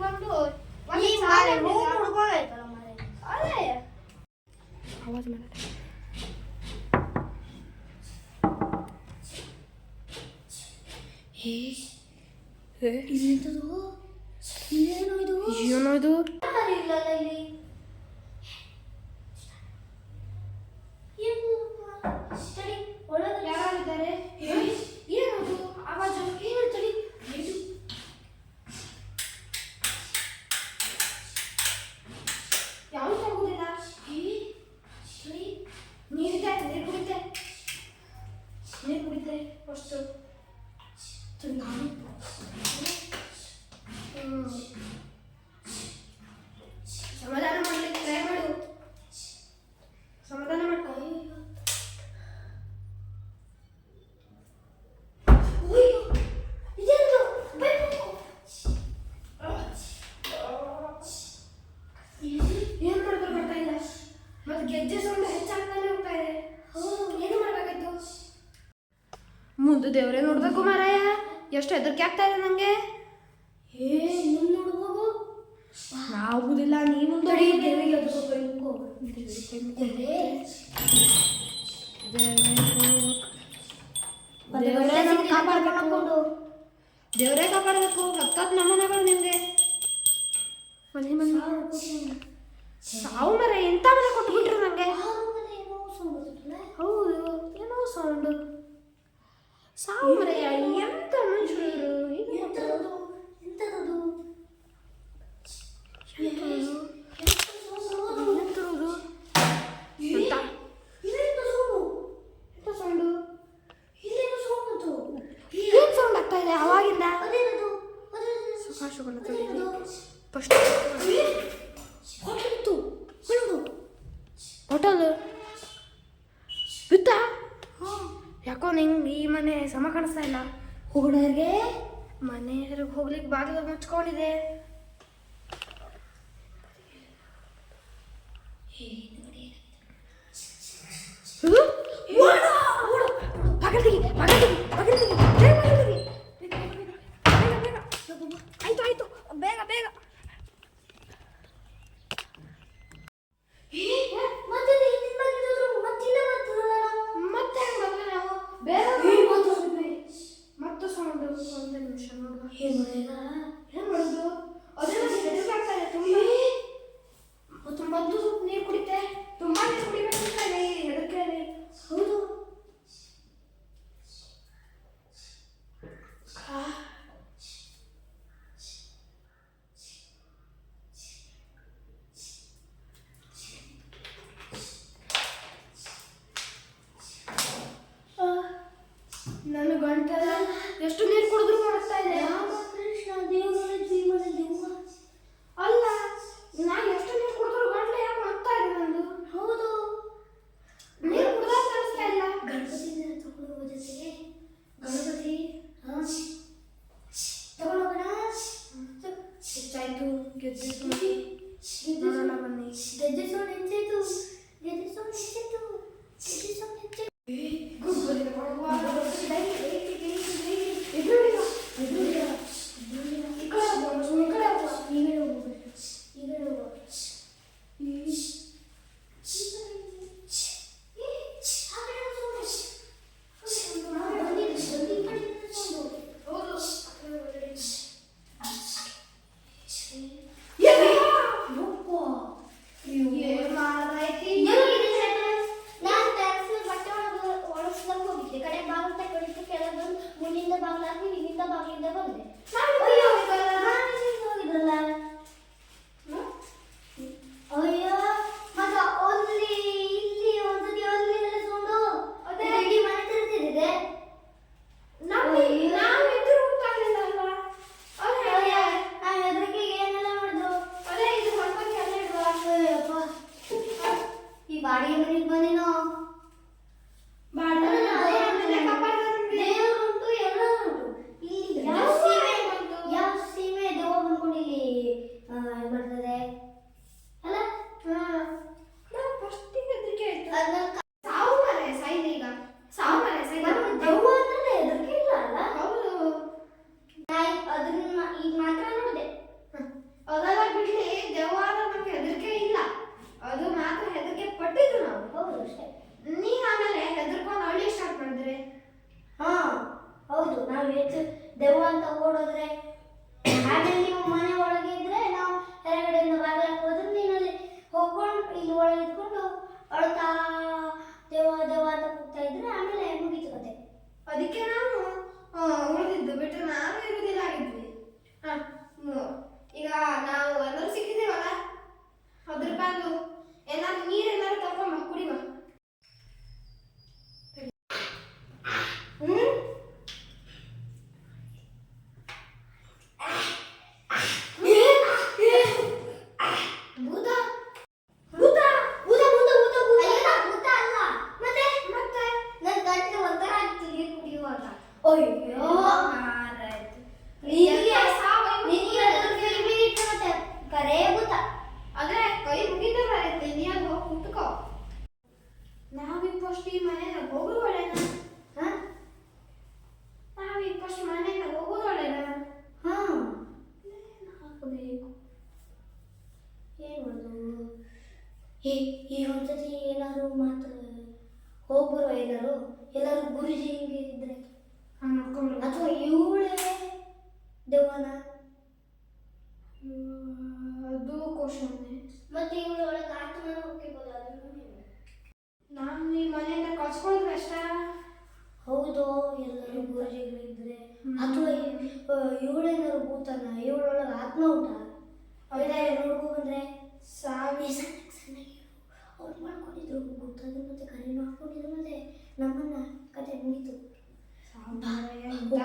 ನಮ್ದು ಈ ಮಾರೆ ರೂಮ್ ಹುಡ್ಕೊಂಡೈತಲ್ಲ ಮಾರೆ. ಅದೇ ಆವಾಜ್ ಮಾಡ ಇಲ್ಲೆಂತದು? ಇಲ್ಲೇನೋ ಇದು? ಏನೋ ಇದು ಯಾರು ಇಲ್ಲಲ್ಲ ಇಲ್ಲಿ? ಏನು? ತಡಿ, ಒಳಗೆ ಯಾರಿದ್ದಾರೆ? ಏನದು ಆವಾಜು? ಏನು ತಡಿ? ಯಾವುದು ಆಗುದಿಲ್ಲ. ತಡಿ, ನೀರಿದೆ, ನೀರು ಕುಡಿತೆ. ನೀರು ಕುಡಿತೆ ಫಸ್ಟು. ತಡಿ ನಾನು ಸಮಾಧಾನ ಮಾಡ್ಲಿಕ್ಕೆ ಟ್ರೈ ಮಾಡು. ಸಮಾಧಾನ ಮಾಡ್ಕೊ. ಏನ್ ಮಾಡಿದ್ರು ಬರ್ತಾ ಇಲ್ಲ. ಮತ್ತೆ ಗೆಜ್ಜೆ ಸೌಂಡ್ ಹೆಚ್ಚಾಗ್ತಾನೆ ಹೋಗ್ತಾ ಇದೆ. ಏನು ಮಾಡ್ಬೇಕಾಯ್ತು? ಮುಂದೆ ದೇವ್ರೇ ನೋಡ್ಬೇಕು ಮಾರಾಯ. ಎಷ್ಟು ಹೆದರಿಕೆ ಆಗ್ತಾ ಇದೆ ನಂಗೆ. ನೀನ್ ನೋಡ್ಬೋದು. ಆಗುದಿಲ್ಲ, ನೀನು ತಡಿ, ದೇವಿಗೆ ಎದ್ಕೋಬೇಕು. ದೇವರೇ ಕಾಪಾಡಬೇಕು. ಹತ್ತತ್ತು ನಮನಗಳು ನಿಮ್ಗೆ. ಮನೆ ಮನೆ ಸಾವು ಮರ ಎಂತ ಮನೆ ಕೊಟ್ಬಿಟ್ರು ನಂಗೆ. ಹೌದು, ಏನೋ ಸೌಂಡು. ಸಾವು ಮರ ಎಂತ ಮನುಷ್ಯರು. ಎಂತದು? ಅವಾಗಿಂದ ಹೋಟೆಲ್ ಬಿತ್ತ. ಯಾಕೋ ನಿಂಗೆ ಈ ಮನೆ ಸಮ ಕಾಣಿಸ್ತಾ ಇಲ್ಲ. ಹುಡುಗರಿಗೆ ಮನೆ ಹೋಗ್ಲಿಕ್ಕೆ ಬಾಗಿಲು ಮುಚ್ಕೊಂಡಿದೆ. ಆಯ್ತು ಬೇಗ ಬೇಗ. ಮತ್ತೆ ಮತ್ತೆ ಸೌಂಡ್. ಒಂದು ನಿಮಿಷ ನೋಡುವ. ಏನ್ ಮಾಡೋದು? ತುಂಬಾ ನೀರು ಕುಡಿತೆ. ತುಂಬಾ ನೀರು ಕುಡಿಬೇಕು ಹೆದರಿಕೆ. ಹೌದು. ನನ್ನ ಗಂಟಲ ಎಷ್ಟು ನೀರು ಕುಡಿದ್ರು ಮಾಡ್ತಾ ಇದೆ. ಕೃಷ್ಣ ದೇವರ ಜೀವನ ದೇವ ಅಲ್ಲ, ನಾ ಎಷ್ಟು ನೀರು ಕುಡಿದ್ರು ಗಂಟೆ ಯಾಕೆ ಮಾಡ್ತಾ ಇದೆ ನಂದು. ಹೌದು. ನೀರು ಕುಡ್ದಾಗ ಕಾಣಿಸ್ತಾ ಇಲ್ಲ. ಗಣಪತಿನ ತಗೊಳ್ಳುವ ಜೊತೆಗೆ ಗಣಪತಿ ತಗೊಳ್ಳೋಣ. ಹೆಚ್ಚಾಯ್ತು ಗೆದ್ದೆ ಸುಮ್ಮನೆ ನೋಡೋಣ ಬನ್ನಿ. ಗೆದ್ದೆ ಸೌಂಡ್ ಹೆಚ್ಚಾಯ್ತು. ಗೆದ್ದೆ ಸೌಂಡ್ ಹೆಚ್ಚಾಯ್ತು. ಗೆದ್ದೆ ಸೌಂಡ್ ಹೆಚ್ಚಾಯ್ತು. ಇದು ಹೋದ್ರೆ ಆಮೇಲೆ ನೀವು ಮನೆ ಒಳಗೆ ಇದ್ರೆ ನಾವು ಹೊರಗಡೆಯಿಂದ ಬಾಗಿಲಕ್ಕೆ ಹೋದ್ರೆ ನೀನಲ್ಲಿ ಹೋಗ್ಕೊಂಡು ಇಲ್ಲಿ ಒಳಗೆ ಇದ್ಕೊಂಡು ಅಳ್ತಾ ದೇವ ದೇವ ಅಂತ ಕೂಗ್ತಾ ಇದ್ರೆ ಆಮೇಲೆ ಮುಗೀತು ಕತೆ. ಅದಕ್ಕೆ ನಾವು ಉಳಿದಿದ್ದು ಬಿಟ್ಟರೆ ನಾವು ಇರುವುದಿಲ್ಲ ಆಗಿದ್ವಿ. ಈಗ ನಾವು ಎಲ್ಲರೂ ಸಿಕ್ಕಿದ್ದೀವಲ್ಲ, 10 ರೂಪಾಯಿದು ಏನಾದ್ರು ನೀರೇನಾದ್ರು ತಗೊಂಬ ಕುಡಿವ. ಅಯ್ಯೋ ಕರೇ ಭೂತ ಆದ್ರೆ ಕೈ ಮುಗಿದವ ನೀಯಾಗ ಹೋಗಿ ಕುತ್ಕೋ. ನಾವೀಗ ಫಸ್ಟ್ ಈ ಮನೆಯಾಗ ಹೋಗೋದು ಒಳ್ಳೇನಾ? ನಾವೀಗ ಫಸ್ಟ್ ಮನೆಯಾಗ ಹೋಗೋದು ಒಳ್ಳೇನಾ? ಹಾಕಬೇಕು. ಏನು ಮಾಡೋದು? ಈ ಒಂದ್ಸತಿ ಏನಾದ್ರು ಮಾತ್ರ ಹೋಗ್ಬರುವ ಎಲ್ಲರೂ ಗುರುಜಿ ಹಿಂಗೆ ಇದ್ರೆ ನೋಡ್ಕೊಂಡು ಅಥವಾ ಇವಳೇ ದೆವ್ವನ ಅದು ಕ್ವಶನ್. ಮತ್ತೆ ಇವಳ ಒಳಗೆ ಆತ್ಮನ ಹೋಗ್ಬೋದು ಅದನ್ನು ನಾವು ಈ ಮನೆಯಿಂದ ಕಳ್ಸ್ಕೊಳಿದ್ರೆ ಅಷ್ಟ. ಹೌದು, ಎಲ್ಲರೂ ಗುರುಜಿಗಳಿದ್ರೆ ಅಥವಾ ಇವಳೇನಾದ್ರು ಭೂತನ ಇವಳೊಳಗೆ ಆತ್ಮ ಊಟ ಅದೇ ನೋಡ್ಕೊ ಬಂದ್ರೆ ಸಾವಿ ಸಣ್ಣ ಅವ್ರು ಮಾಡ್ಕೊಂಡಿದ್ರು ಗೊತ್ತಾದ್ರು ಮತ್ತೆ ಕರೆನೂ ಹಾಕೊಂಡಿದ್ರು ಮತ್ತೆ ನಮ್ಮನ್ನ ಕತೆ ಮುಗೀತು.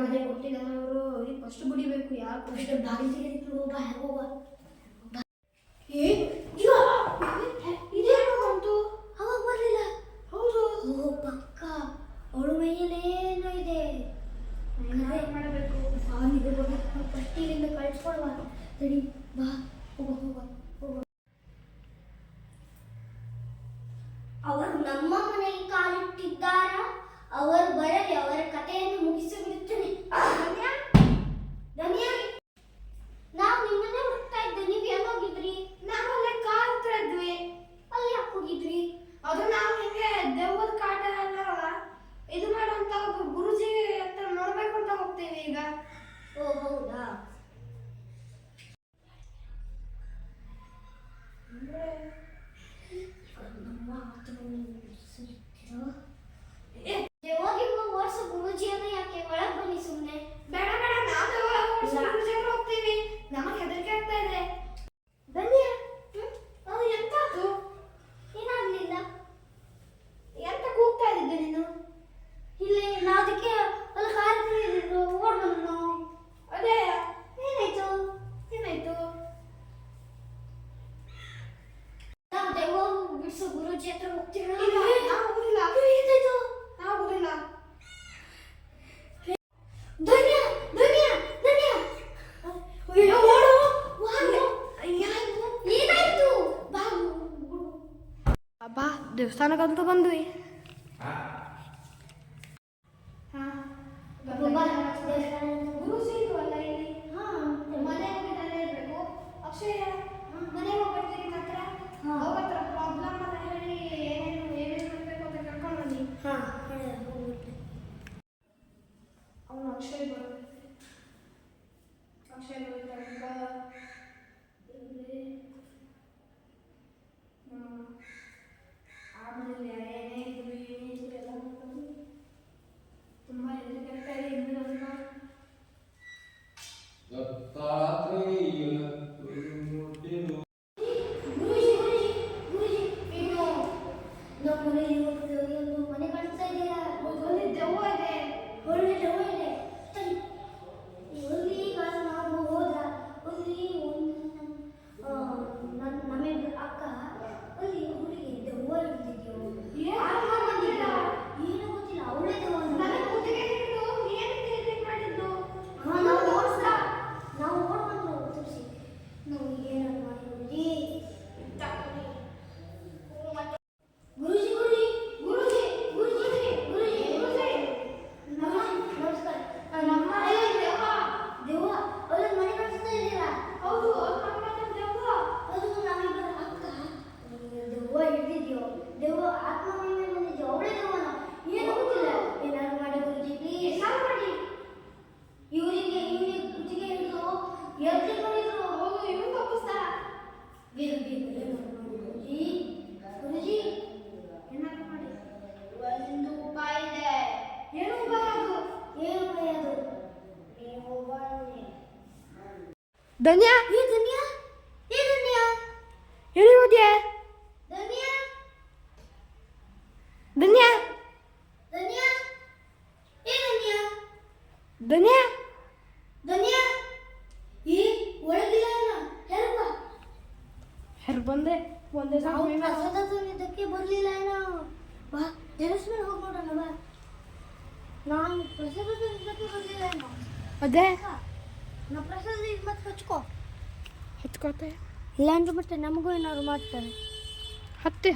ಮನೆ ಕೊಟ್ಟಿದ್ದಾರೆ ಅವರು. ಈಗ ಫಸ್ಟ್ ಬಿಡಿಬೇಕು. ಯಾರು ಫಸ್ಟ್ ಬಾಗಿಲು ತೆಗೆದಿಟ್ಟು ಬಾ ಹೋಗುವ. ಇದೇನು ಬಂತು? ಅವಾಗ ಬರಲಿಲ್ಲ. ಹೌದು, ಪಕ್ಕ ಅವಳ ಮೈಯಲ್ಲೇನೋ ಇದೆ. ಮಾಡಬೇಕು. ಫಸ್ಟ್ ಇಲ್ಲಿಂದ ಕಳಿಸ್ಕೊಡುವ. ಸರಿ ಬಾ ಹೋಗುವ. ಅವರು ನಮ್ಮ ಮನೆಗೆ ಕಾಲಿಟ್ಟಿದ್ದಾರ. ಅವರು ಬರಲಿ, ಅವರ ಕಥೆಯನ್ನು ಮುಗಿಸಿ ಬಿಡುತ್ತೇನೆ. ರಮ್ಯಾ, ನಾವು ನಿಮ್ಮನ್ನೇ ಹುಡುಕ್ತಾ ಇದ್ದೆ. ನೀವು ಎಲ್ಲಿ ಹೋಗಿದ್ರಿ? ನಾವಲ್ಲೇ ಕಾಲ್ ಹತ್ರ ಇದ್ವಿ. ಅಲ್ಲಿ ಯಾಕೆ ಹೋಗಿದ್ರಿ? ಅದು ನಾವು ಹಿಂಗೆ ದೆವ್ವದ ಕಾಟ ಅಲ್ಲ ಇದು ಮಾಡುವಂತ ಒಬ್ಬ ಗುರುಜಿ ಹತ್ರ ನೋಡ್ಬೇಕು ಅಂತ ಹೋಗ್ತೀವಿ ಈಗ. ಓ ಹೌದಾ? ನಮ್ಮ ಹೋಗಿ ವರ್ಷ ಗುರುಜಿಯನ್ನು ಯಾಕೆ ಒಳಗೆ ಬನ್ನಿ ಸುಮ್ಮನೆ. ಬೇಡ ಬೇಡ, ನಾವು ಗುರುಜಿ ಹೋಗ್ತೀವಿ. ನಮಗೆ ಹೆದರಿಕೆ ಆಗ್ತಾ ಇದೆ. ಬನ್ನಿ. ಎಂತಾತು? ಏನಾಗ್ಲಿಲ್ಲ. ಎಂತ ಕೂಗ್ತಾ ಇದ್ದೆ ನೀನು? ಇಲ್ಲಿ ನಾವು ಅದಕ್ಕೆ ಅಲ್ಲಿ ಕಾರ್ ಓಡ್ ಬಂದು ನಾವು. ಅದೇ ಏನಾಯ್ತು? ಏನಾಯ್ತು? ನಾವು ದೆವ್ವ ಬಿಡಿಸೋ ಗುರುಜಿ ಹತ್ರ ಹೋಗ್ತೀವಿ. ಇಲ್ಲ, ನಾವು ಹೋಗುದಿಲ್ಲ. ಏನಾಯ್ತು? ನಾವು ಹೋಗುದಿಲ್ಲ. ಧನ್ಯ ಧನ್ಯ ಧನ್ಯ ಏನಾಯ್ತು? ಬಾ, ದೇವಸ್ಥಾನಕ್ಕಂತೂ ಬಂದ್ವಿ. ಗುರುಜಿ ಇಲ್ವಲ್ಲ ಇಲ್ಲಿ? ಮನೆ ಹೋಗಿದ್ದಾನೆ ಇರ್ಬೇಕು. ಅಕ್ಷಯ ಮನೆ ಹೋಗ್ಬರ್ತೀನಿ ಹತ್ರ. ಅವ್ರ ಹತ್ರ ಪ್ರಾಬ್ಲಮ್ ಅಂತ ಹೇಳಿ ಏನೇನು ಮಾಡ್ಬೇಕು ಅಂತ ಕರ್ಕೊಂಡು ಬನ್ನಿ. ಅವನು ಅಕ್ಷಯ್ ಬರಬೇಕು. ಅಕ್ಷಯ್ ಬರಬೇಕು ಇಲ್ಲಿ. ಆಮೇಲೆ ಏನೇ ಇದ್ರು ಎಲ್ಲ ಧನ್ಯಾ ಏ ಧನ್ಯಾ ಏ ಧನ್ಯಾ ಎಲ್ಲಿ ಹೋದ್ಯಾ ಧನ್ಯಾ ಧನ್ಯಾ ಧನ್ಯಾ ಏ ಧನ್ಯಾ ಧನ್ಯಾ ಧನ್ಯಾ ಏ ಒಳಗಿಲ್ಲ ಹೆರಪ್ಪ ಹೆರ್ ಬಂದೆ ಒಂದೇ ನಾವು ಸಾಕು ಪ್ರಸಾದ ತಂದಿದ್ದಕ್ಕೆ ಬರಲಿಲ್ಲ ಏನೋ ಬಾ ಟೆರೆಸ್ ಮೇಲೆ ಹೋಗಿ ನೋಡೋಣ ಬಾ ನಾನು ಪ್ರಸಾದ ತಂದಿದ್ದಕ್ಕೆ ಬರಲಿಲ್ಲ ಏನೋ ಅದೇ ನಾ ಪ್ರಸಾದ ಈಗ ಮತ್ತೆ ಹಚ್ಕೋ ಹಚ್ಕೋತೆ ಇಲ್ಲಾಂದ್ರೆ ಮತ್ತೆ ನಮಗೂ ಏನಾದ್ರು ಮಾಡ್ತಾರೆ ಹತ್ತೆ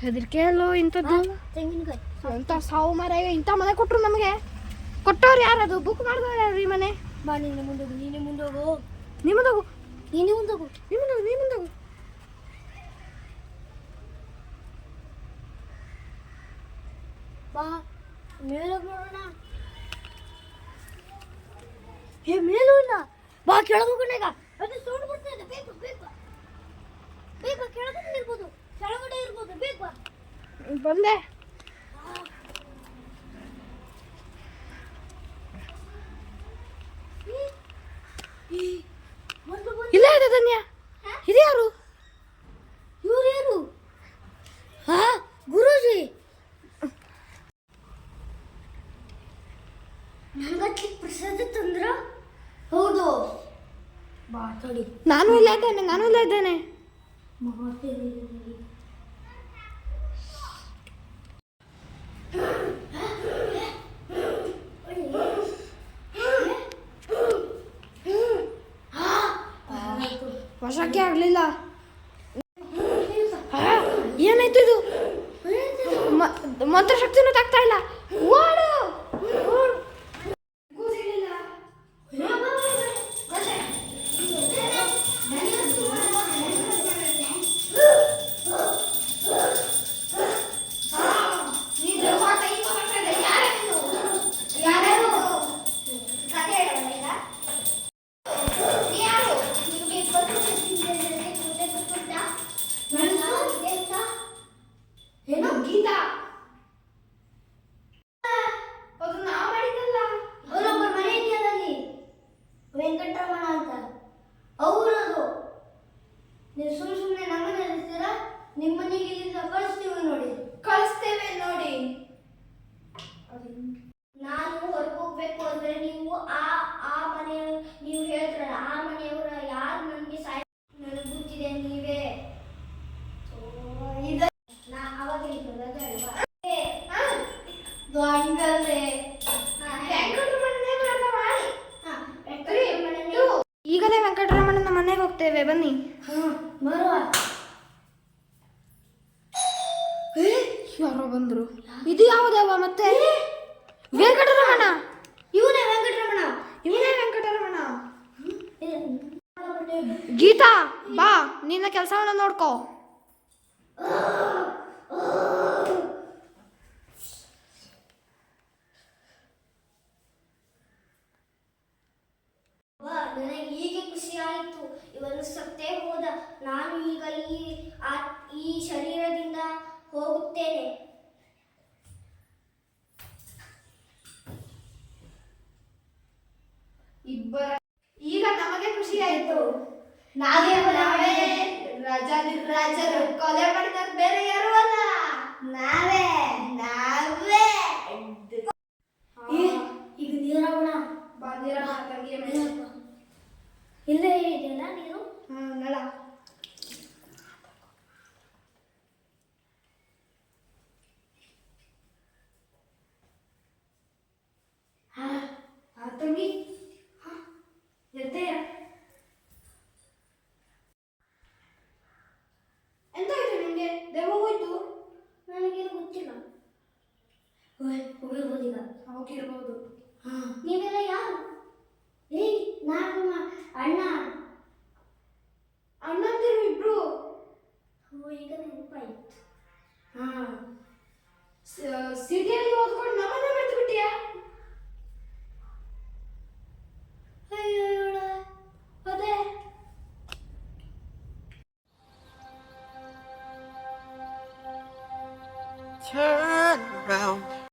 ಹೆದರಿಕೆ ಅಲ್ಲೋ ಇಂಥದ್ದು ತೆಂಗಿನಕಾಯಿ ಎಂಥ ಸಾವು ಮರ ಇಂಥ ಮನೆ ಕೊಟ್ಟರು ನಮಗೆ ಕೊಟ್ಟವ್ರು ಯಾರದು ಬುಕ್ ಮಾಡಿದವ್ರು ಯಾರು ಈ ಮನೆ ಬಾ ನೀನೆ ಮುಂದೋಗು ನೀನೆ ಮುಂದೋಗು ನಿಮ್ಮದೋಗು ನೀನೆ ಮುಂದೋಗು ನಿಮ್ಮದೋಗು ಬಾ ಮೇಲೋಗಿ ನೋಡೋಣ ಏ ಮೇಲೂ ಇಲ್ಲ ಬಾ ಕೆಳಗೆ ಹೋಗೋಣ ಈಗ ಅದು ಸೌಂಡ್ ಬರ್ತಾ ಇದೆ ಬೇಗ ಬೇಗ ಬೇಗ ಕೆಳಗಡೆ ಇರ್ಬೋದು ಕೆಳಗಡೆ ಇರ್ಬೋದು ಬೇಗ ಬಾ ಬಂದೆ ಇಲ್ಲ ಇದೆ ಧನ್ಯ ಇದು ಯಾರು ಇವ್ರು ಯಾರು ಹಾ ಗುರೂಜಿ ನನಗಕ್ಕೆ ಪ್ರಸಾದ ತಂದ್ರ ಹೌದು ಬಾ ತಡಿ ನಾನು ಇಲ್ಲ ಇದ್ದೇನೆ ಮಾಡ್ತೇನೆ ವಶಕ್ಕೆ ಆಗಲಿಲ್ಲ ಏನಾಯ್ತು ಇದು ಮಂತ್ರ ಶಕ್ತಿನೂ ತಾಗ್ತಾ ಇಲ್ಲ ಓಡು ಏನೋ ಗೀತಾ ಅದು ನಾ ಮಾಡಿದ್ದಲ್ಲ ಅವರೊಬ್ಬರ ಮನೆ ಇದೆಯಲ್ಲಿ ವೆಂಕಟರಮಣ ಅಂತ ಅವರದು ನೀವು ಸುಮ್ಮನೆ ನಮ್ಮನೆ ಇರ್ತೀರಾ ನಿಮ್ಮ ಮನೆಗೆ ಇಲ್ಲಿಂದ ಕಳಿಸ್ತೇವೆ ನೋಡಿ ನಾನು ಹೊರಗೆ ಹೋಗ್ಬೇಕು ಅಂದ್ರೆ ನೀವು ಆ ಮನೆ ನೀವು ಹೇಳ್ತಾರಲ್ಲ ಆ ಮನೆಯವರ ಯಾರು ನನಗೆ ನನಗೆ ಗೊತ್ತಿದೆ ನೀವೇ ನಾ ಅವಾಗ ಈಗಲೇ ವೆಂಕಟರಮಣನ ಮನೆಗೆ ಹೋಗ್ತೇವೆ ಬನ್ನಿ ಬರುವ ಯಾರೋ ಬಂದ್ರು ಇದು ಯಾವುದವ ಮತ್ತೆ ವೆಂಕಟರಮಣ ಇವನೇ ವೆಂಕಟರಮಣ ಇವನೇ ವೆಂಕಟರಮಣ ಗೀತಾ ಬಾ ನಿನ್ನ ಕೆಲಸವನ್ನ ನೋಡ್ಕೋ ನನಗೆ ಈಗ ಖುಷಿ ಆಯಿತು ಇವನು ಸತ್ತೇ ಹೋದ ನಾನು ಈಗ ಈ ಶರೀರದಿಂದ ಹೋಗುತ್ತೇನೆ ಇಬ್ಬರ ಈಗ ನಮಗೆ ಖುಷಿ ಆಯ್ತು ನಾವೇ ರಾಜರು ಕೊಲೆ ಮಾಡಿದ ಬೇರೆ ಯಾರು ಅಲ್ಲ ನಾವೇ ಈಗ ನೀರವಣ ಬಂದಿರ ತಂಗಿ ಇಲ್ಲೇ ಇದೆಯಲ್ಲ ನೀರು ನಳ ತಂಗಿ ಎದ್ದೆಯ ಎಂತಾಯ್ತು ನಿಮಗೆ ದೇವ ಹೋಯ್ತು ನನಗೇನು ಗೊತ್ತಿಲ್ಲ ಹೋಗಿರ್ಬೋದು ಈಗ ಹೋಗಿರ್ಬೋದು ನೀವೆಲ್ಲ ಯಾರು ಏಯ್ ನಾನು ಅಣ್ಣ ಅಣ್ಣಂದಿರು ಇಬ್ರು ಈಗ ನೆನಪಾಯ್ತು ಸಿಟಿಯಲ್ಲಿ ಓದ್ಕೊಂಡು ನಮ್ಮನ್ನ ಮರ್ತು ಬಿಟ್ಟಿಯಾ ಅಯ್ಯೋ ಅದೇ Turn around.